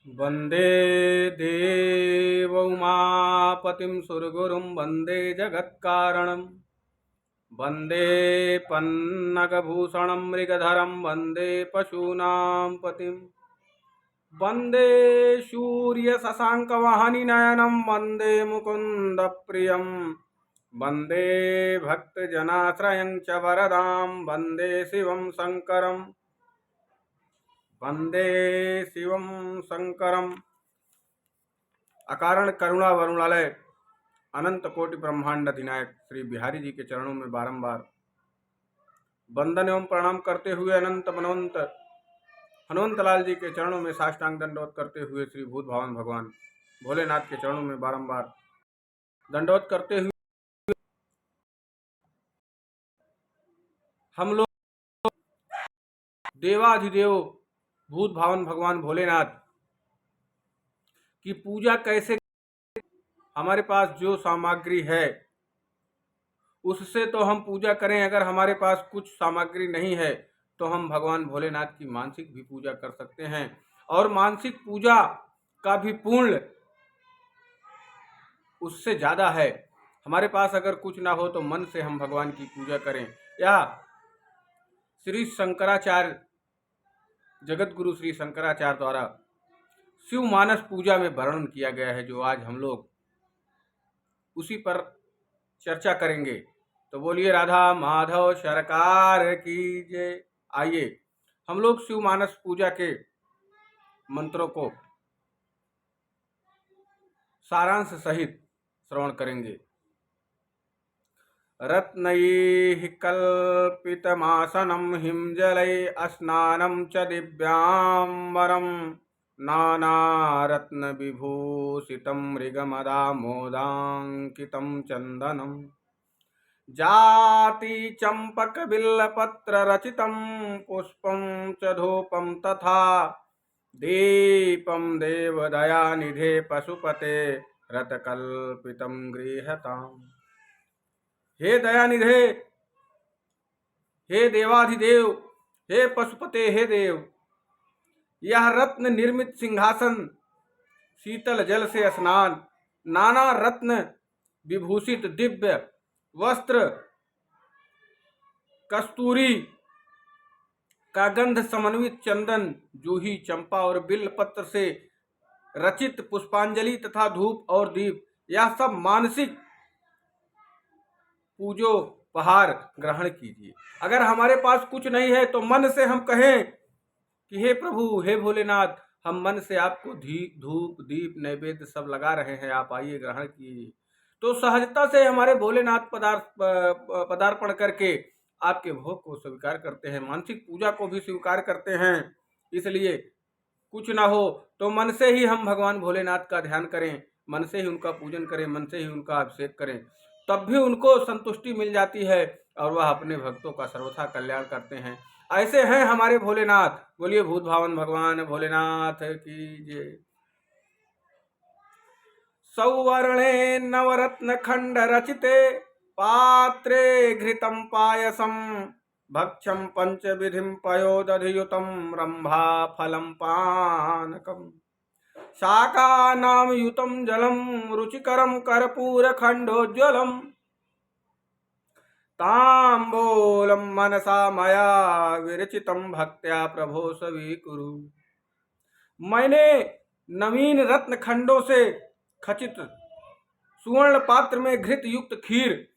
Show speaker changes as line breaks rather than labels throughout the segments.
वन्दे देवौमापतिं सुरगुरुं वन्दे जगत्कारणं वन्दे पन्नगभूषणं मृगधरं वन्दे पशूनां पतिं वन्दे सूर्यशशाङ्कवहनिनयनं वन्दे मुकुन्दप्रियं वन्दे भक्तजनाश्रयं च वरदां वन्दे शिवं शङ्करम् वंदे शिवम शंकरम। अकारण करुणा वरुणालय अनंत कोटि ब्रह्मांड अधिनायक श्री बिहारी जी के चरणों में बारंबार वंदन एवं प्रणाम करते हुए अनंत मनवंत हनुमंत लाल जी के चरणों में साष्टांग दंडवत करते हुए श्री भूत भावन भगवान भोलेनाथ के चरणों में बारंबार दंडवत करते हुए हम लोग देवाधिदेव भूत भावन भगवान भोलेनाथ की पूजा कैसे, हमारे पास जो सामग्री है उससे तो हम पूजा करें। अगर हमारे पास कुछ सामग्री नहीं है तो हम भगवान भोलेनाथ की मानसिक भी पूजा कर सकते हैं, और मानसिक पूजा का भी पुण्य उससे ज़्यादा है। हमारे पास अगर कुछ ना हो तो मन से हम भगवान की पूजा करें। या श्री शंकराचार्य जगत गुरु श्री शंकराचार्य द्वारा शिव मानस पूजा में वर्णन किया गया है, जो आज हम लोग उसी पर चर्चा करेंगे। तो बोलिए राधा माधव सरकार की जय। आइए हम लोग शिव मानस पूजा के मंत्रों को सारांश सहित श्रवण करेंगे। रत्नैः कल्पितमासनं हिमजलैः स्नानं च दिव्याम्बरं नानारत्नविभूषितं मृगमदामोदाङ्कितं चन्दनं जाति चम्पकबिल्लपत्ररचितं पुष्पं च धूपं तथा दीपं देवदयानिधे पशुपते रथकल्पितं गृह्यताम्। हे दयानिधे, हे देवाधिदेव, हे पशुपते, हे देव, यह रत्न निर्मित सिंहासन, शीतल जल से स्नान, नाना रत्न विभूषित दिव्य वस्त्र, कस्तूरी का गंध समन्वित चंदन, जूही, चंपा और बिल्व पत्र से रचित पुष्पांजलि तथा धूप और दीप, यह सब मानसिक पूजोपहार ग्रहण कीजिए। अगर हमारे पास कुछ नहीं है तो मन से हम कहें कि हे प्रभु, हे भोलेनाथ, हम मन से आपको धूप दीप नैवेद्य सब लगा रहे हैं, आप आइए ग्रहण कीजिए। तो सहजता से हमारे भोलेनाथ पदार्पण करके आपके भोग को स्वीकार करते हैं, मानसिक पूजा को भी स्वीकार करते हैं। इसलिए कुछ ना हो तो मन से ही हम भगवान भोलेनाथ का ध्यान करें, मन से ही उनका पूजन करें, मन से ही उनका अभिषेक करें, तब भी उनको संतुष्टि मिल जाती है और वह अपने भक्तों का सर्वथा कल्याण करते हैं। ऐसे हैं हमारे भोलेनाथ। बोलिए भूत भावन भगवान भोलेनाथ की जय। सौवर्णे नवरत्न खंड रचिते पात्रे घृतम पायसम भक्षम पंचविधिम पयोदधियुतम रंभा फलम पानकम शाकानाम युतम जलम रुचिकरम कर्पूर खंडोज्वलम तांबूलम मनसा मया विरचितम भक्त्या प्रभो स्वीकुरु। मैंने नवीन रत्न खंडों से खचित सुवर्ण पात्र में घृत युक्त खीर,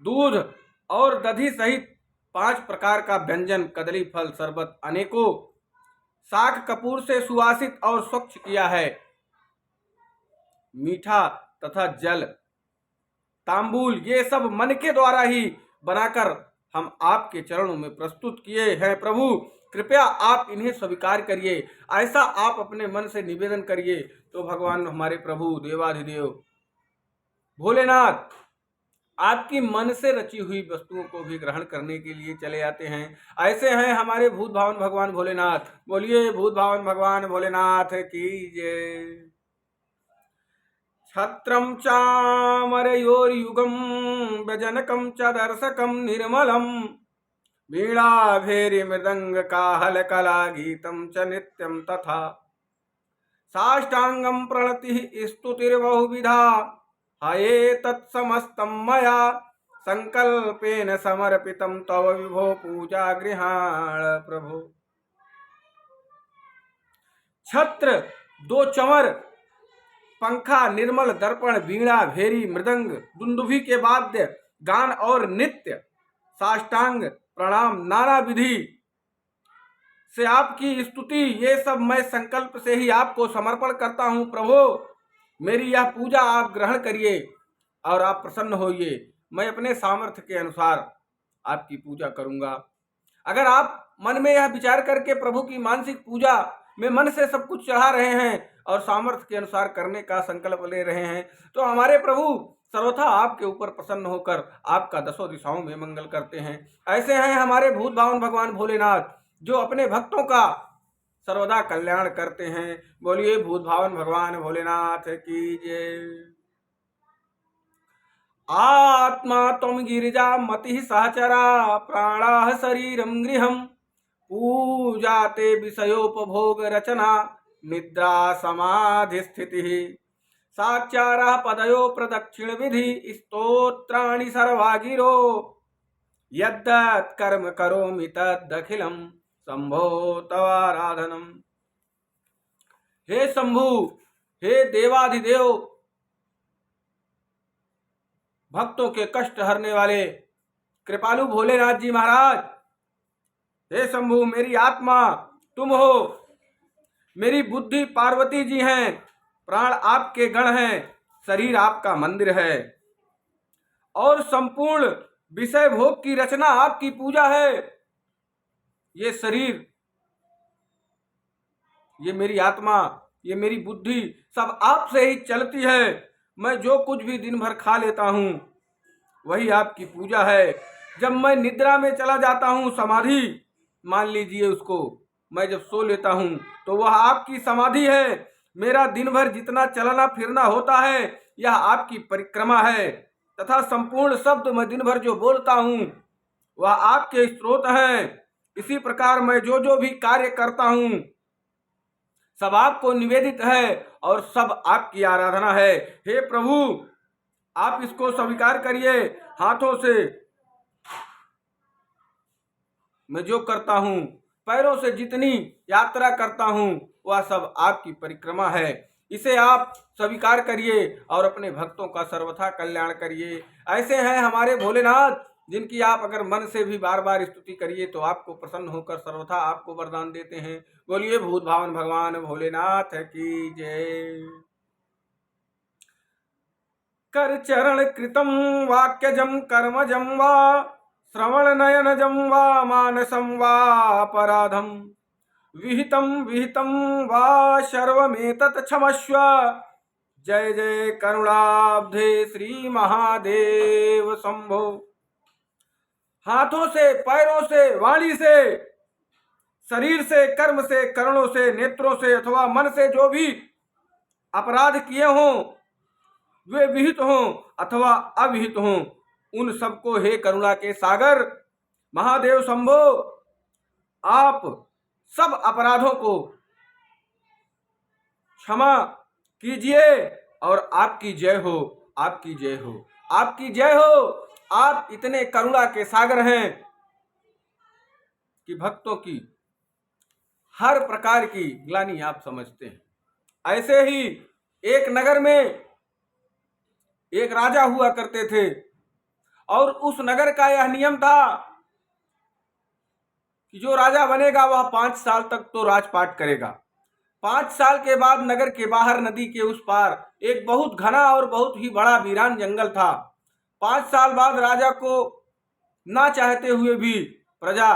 दूध और दधी सहित 5 प्रकार का व्यंजन, कदली फल, शरबत, अनेकों शाक कपूर से सुवासित और स्वच्छ किया है। मीठा तथा जल, तांबूल, ये सब मन के द्वारा ही बनाकर हम आपके चरणों में प्रस्तुत किए हैं। प्रभु कृपया आप इन्हें स्वीकार करिए। ऐसा आप अपने मन से निवेदन करिए तो भगवान हमारे प्रभु देवाधिदेव भोलेनाथ आपकी मन से रची हुई वस्तुओं को भी ग्रहण करने के लिए चले आते हैं। ऐसे हैं हमारे भूत भावन भगवान भोलेनाथ। बोलिए भूत भावन भगवान भोलेनाथ की जय। छत्रम चामरयोर्युगम व्यजनकम च दर्शकम निर्मलम वीणा भेरी मृदंग काहल कला गीतम च नित्यम तथा साष्टांगम प्रणति स्तुतिर्बहुविधा हये तत्समस्तं मया संकल्पेन समर्पितं तव विभो पूजा गृहाण प्रभो। छत्र, दो चंवर, पंखा, निर्मल दर्पण, वीणा, भेरी, मृदंग, दुंदुभी के वाद्य, गान और नित्य, साष्टांग प्रणाम, नाना विधि से आपकी स्तुति, ये सब मैं संकल्प से ही आपको समर्पण करता हूं प्रभु। मेरी यह पूजा आप ग्रहण करिए और आप प्रसन्न होइए। मैं अपने सामर्थ्य के अनुसार आपकी पूजा करूंगा। अगर आप मन में यह विचार करके प्रभु की मानसिक पूजा में मन से सब कुछ चढ़ा रहे हैं और सामर्थ्य के अनुसार करने का संकल्प ले रहे हैं, तो हमारे प्रभु सर्वथा आपके ऊपर प्रसन्न होकर आपका दसों दिशाओं में मंगल करते हैं। ऐसे हैं हमारे भूत भावन भगवान भोलेनाथ, जो अपने भक्तों का सर्वदा कल्याण करते हैं। बोलिए भूत भावन भगवान भोलेनाथ की जय। आत्मा त्वं गिरिजा मतिः सहचरा प्राणाः शरीरं गृहम् पूजा ते विषयोपभोग रचना निद्रा समाधि स्थितिः साक्षारः पदयो प्रदक्षिण विधि स्तोत्राणि सर्वा गिरो यद्दत् कर्म करोमि तदखिलम शंभो तवाराधनम। हे शंभु, हे देवाधिदेव, भक्तों के कष्ट हरने वाले कृपालु भोलेनाथ जी महाराज, हे शंभु, मेरी आत्मा तुम हो, मेरी बुद्धि पार्वती जी हैं, प्राण आपके गण हैं, शरीर आपका मंदिर है और संपूर्ण विषय भोग की रचना आपकी पूजा है। ये शरीर, ये मेरी आत्मा, ये मेरी बुद्धि सब आपसे ही चलती है। मैं जो कुछ भी दिन भर खा लेता हूँ वही आपकी पूजा है। जब मैं निद्रा में चला जाता हूँ, समाधि मान लीजिए उसको, मैं जब सो लेता हूँ तो वह आपकी समाधि है। मेरा दिन भर जितना चलना फिरना होता है यह आपकी परिक्रमा है, तथा संपूर्ण शब्द मैं दिन भर जो बोलता हूँ वह आपके स्रोत हैं। इसी प्रकार मैं जो जो भी कार्य करता हूँ सब आपको निवेदित है और सब आपकी आराधना है। हे प्रभु, आप इसको स्वीकार करिए। हाथों से मैं जो करता हूँ, पैरों से जितनी यात्रा करता हूँ वह सब आपकी परिक्रमा है। इसे आप स्वीकार करिए और अपने भक्तों का सर्वथा कल्याण करिए। ऐसे हैं हमारे भोलेनाथ, जिनकी आप अगर मन से भी बार बार स्तुति करिए तो आपको प्रसन्न होकर सर्वथा आपको वरदान देते हैं। बोलिए भूत भावन भगवान भोलेनाथ की जय। कर चरण कृतम वाक्यजम कर्मजम वा श्रवण नयनजम वा मानसम वा अपराधम विहितम विहितम वा सर्वमेतत् क्षमस्व। जय जय करुणाब्धे श्री महादेव शंभो। हाथों से, पैरों से, वाणी से, शरीर से, कर्म से, करणों से, नेत्रों से अथवा मन से जो भी अपराध किए हों, वे विहित हों अथवा अविहित हों, उन सबको हे करुणा के सागर महादेव शंभो, आप सब अपराधों को क्षमा कीजिए और आपकी जय हो, आपकी जय हो, आपकी जय हो। आप इतने करुणा के सागर हैं कि भक्तों की हर प्रकार की ग्लानि आप समझते हैं। ऐसे ही एक नगर में एक राजा हुआ करते थे और उस नगर का यह नियम था कि जो राजा बनेगा वह 5 साल तक तो राजपाट करेगा। 5 साल के बाद नगर के बाहर नदी के उस पार एक बहुत घना और बहुत ही बड़ा वीरान जंगल था। 5 साल बाद राजा को ना चाहते हुए भी प्रजा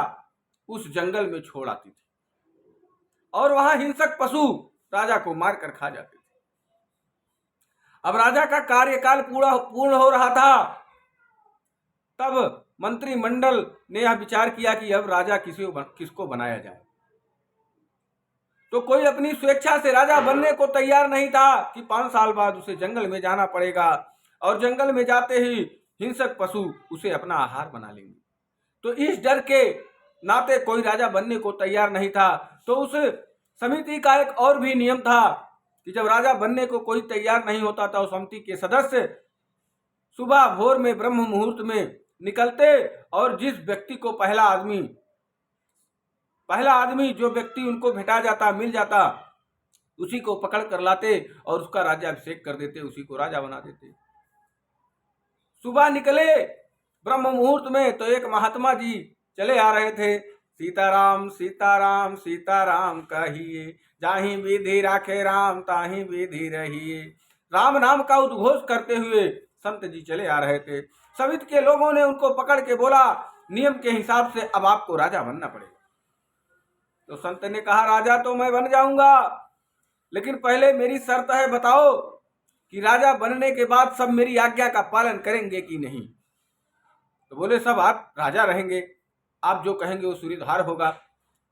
उस जंगल में छोड़ आती थी और वहां हिंसक पशु राजा को मारकर खा जाते थे। अब राजा का कार्यकाल पूर्ण हो रहा था। तब मंत्रिमंडल ने यह विचार किया कि अब राजा किसको बनाया जाए। तो कोई अपनी स्वेच्छा से राजा बनने को तैयार नहीं था कि 5 साल बाद उसे जंगल में जाना पड़ेगा और जंगल में जाते ही हिंसक पशु उसे अपना आहार बना लेंगे। तो इस डर के नाते कोई राजा बनने को तैयार नहीं था। तो उस समिति का एक और भी नियम था कि जब राजा बनने को कोई तैयार नहीं होता था, उस समिति के सदस्य सुबह भोर में ब्रह्म मुहूर्त में निकलते और जिस व्यक्ति को पहला आदमी जो व्यक्ति उनको भेटा जाता, मिल जाता, उसी को पकड़ कर लाते और उसका राज्याभिषेक कर देते, उसी को राजा बना देते। सुबह निकले ब्रह्म मुहूर्त में तो एक महात्मा जी चले आ रहे थे, सीताराम सीताराम सीताराम कहिए, जाहि विधि राखे राम ताहि विधि रहिए। राम नाम का उद्घोष करते हुए संत जी चले आ रहे थे। समिति के लोगों ने उनको पकड़ के बोला, नियम के हिसाब से अब आपको राजा बनना पड़ेगा। तो संत ने कहा, राजा तो मैं बन जाऊंगा, लेकिन पहले मेरी शर्त है, बताओ कि राजा बनने के बाद सब मेरी आज्ञा का पालन करेंगे कि नहीं। तो बोले, सब आप राजा रहेंगे, आप जो कहेंगे वो सूर्यधार होगा,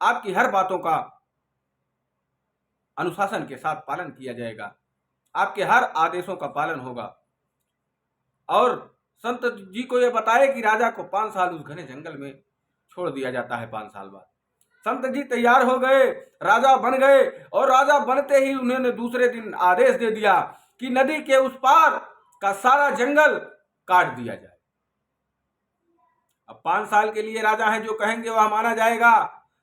आपकी हर बातों का अनुशासन के साथ पालन किया जाएगा, आपके हर आदेशों का पालन होगा। और संत जी को यह बताए कि राजा को 5 साल उस घने जंगल में छोड़ दिया जाता है। 5 साल बाद संत जी तैयार हो गए, राजा बन गए, और राजा बनते ही उन्होंने दूसरे दिन आदेश दे दिया कि नदी के उस पार का सारा जंगल काट दिया जाए। अब 5 साल के लिए राजा हैं, जो कहेंगे वह माना जाएगा।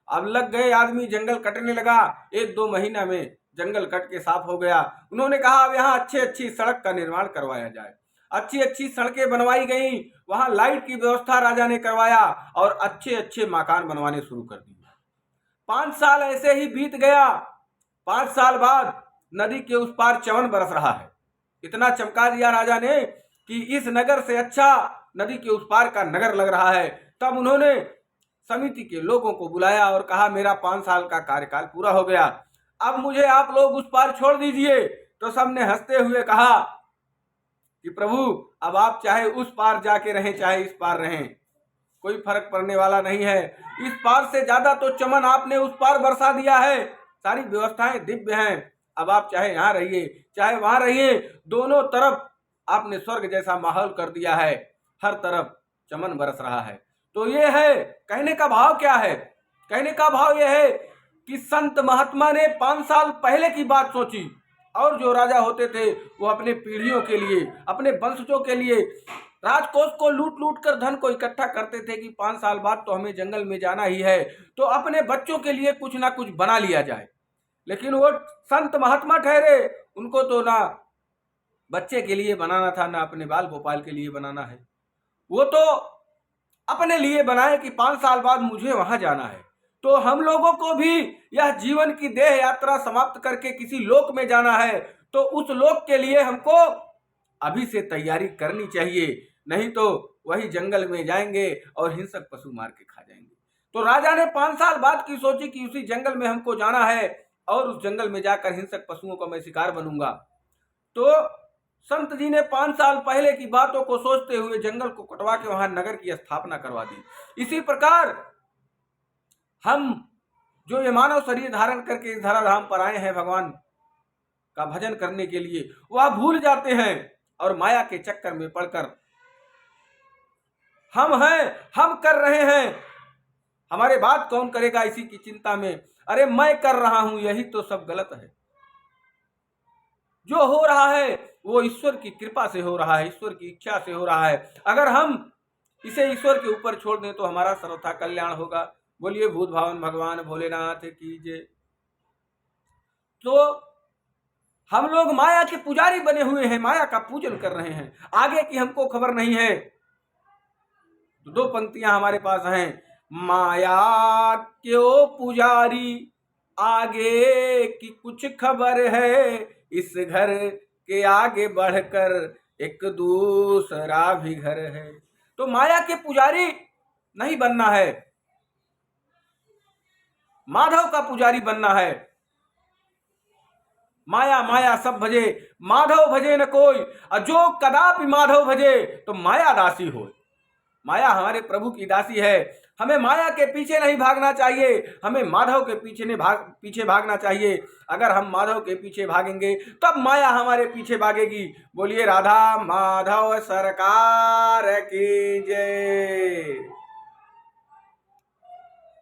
अब लग गए आदमी, जंगल कटने लगा। 1-2 महीना में जंगल कट के साफ हो गया। उन्होंने कहा अब यहाँ अच्छी सड़क का निर्माण करवाया जाए। अच्छी सड़कें बनवाई गई, वहां लाइट की व्यवस्था राजा ने करवाया और अच्छे मकान बनवाने शुरू कर दिए। 5 साल ऐसे ही बीत गया। 5 साल बाद नदी के उस पार चमन बरस रहा है। इतना चमका दिया राजा ने कि इस नगर से अच्छा नदी के उस पार का नगर लग रहा है। तब उन्होंने समिति के लोगों को बुलाया और कहा, मेरा 5 साल का कार्यकाल पूरा हो गया, अब मुझे आप लोग उस पार छोड़ दीजिए। तो सबने हंसते हुए कहा कि प्रभु, अब आप चाहे उस पार जाके रहें चाहे इस पार रहें, कोई फर्क पड़ने वाला नहीं है। इस पार से ज्यादा तो चमन आपने उस पार बरसा दिया है, सारी व्यवस्थाएं दिव्य हैं। अब आप चाहे यहाँ रहिए चाहे वहां रहिए, दोनों तरफ आपने स्वर्ग जैसा माहौल कर दिया है, हर तरफ चमन बरस रहा है। तो ये है, कहने का भाव क्या है? कहने का भाव यह है कि संत महात्मा ने 5 साल पहले की बात सोची, और जो राजा होते थे वो अपने पीढ़ियों के लिए, अपने वंशजों के लिए राजकोष को लूट कर धन को इकट्ठा करते थे कि 5 साल बाद तो हमें जंगल में जाना ही है, तो अपने बच्चों के लिए कुछ ना कुछ बना लिया जाए। लेकिन वो संत महात्मा ठहरे, उनको तो ना बच्चे के लिए बनाना था, ना अपने बाल गोपाल के लिए बनाना है। वो तो अपने लिए बनाए कि 5 साल बाद मुझे वहां जाना है। तो हम लोगों को भी यह जीवन की देह यात्रा समाप्त करके किसी लोक में जाना है, तो उस लोक के लिए हमको अभी से तैयारी करनी चाहिए, नहीं तो वही जंगल में जाएंगे और हिंसक पशु मार के खा जाएंगे। तो राजा ने 5 साल बाद की सोची कि उसी जंगल में हमको जाना है और उस जंगल में जाकर हिंसक पशुओं का मैं शिकार बनूंगा। तो संत जी ने 5 साल पहले की बातों को सोचते हुए जंगल को कटवा के वहां नगर की स्थापना करवा दी। इसी प्रकार हम जो ये मानव शरीर धारण करके इस धराधाम पर आए हैं भगवान का भजन करने के लिए, वह भूल जाते हैं और माया के चक्कर में पड़कर हम हैं, हम कर रहे हैं, हमारे बात कौन करेगा इसी की चिंता में, अरे मैं कर रहा हूं, यही तो सब गलत है। जो हो रहा है वो ईश्वर की कृपा से हो रहा है, ईश्वर की इच्छा से हो रहा है। अगर हम इसे ईश्वर के ऊपर छोड़ दें तो हमारा सर्वथा कल्याण होगा। बोलिए भूत भावन भगवान भोलेनाथ की जय। तो हम लोग माया के पुजारी बने हुए हैं, माया का पूजन कर रहे हैं, आगे की हमको खबर नहीं है। तो 2 पंक्तियां हमारे पास हैं, माया क्यों पुजारी आगे की कुछ खबर है, इस घर के आगे बढ़कर एक दूसरा भी घर है। तो माया के पुजारी नहीं बनना है, माधव का पुजारी बनना है। माया माया सब भजे माधव भजे न कोई, जो कदापि माधव भजे तो माया दासी हो। माया हमारे प्रभु की दासी है। हमें माया के पीछे नहीं भागना चाहिए, हमें माधव के पीछे भागना चाहिए। अगर हम माधव के पीछे भागेंगे तब माया हमारे पीछे भागेगी। बोलिए राधा माधव सरकार की जय।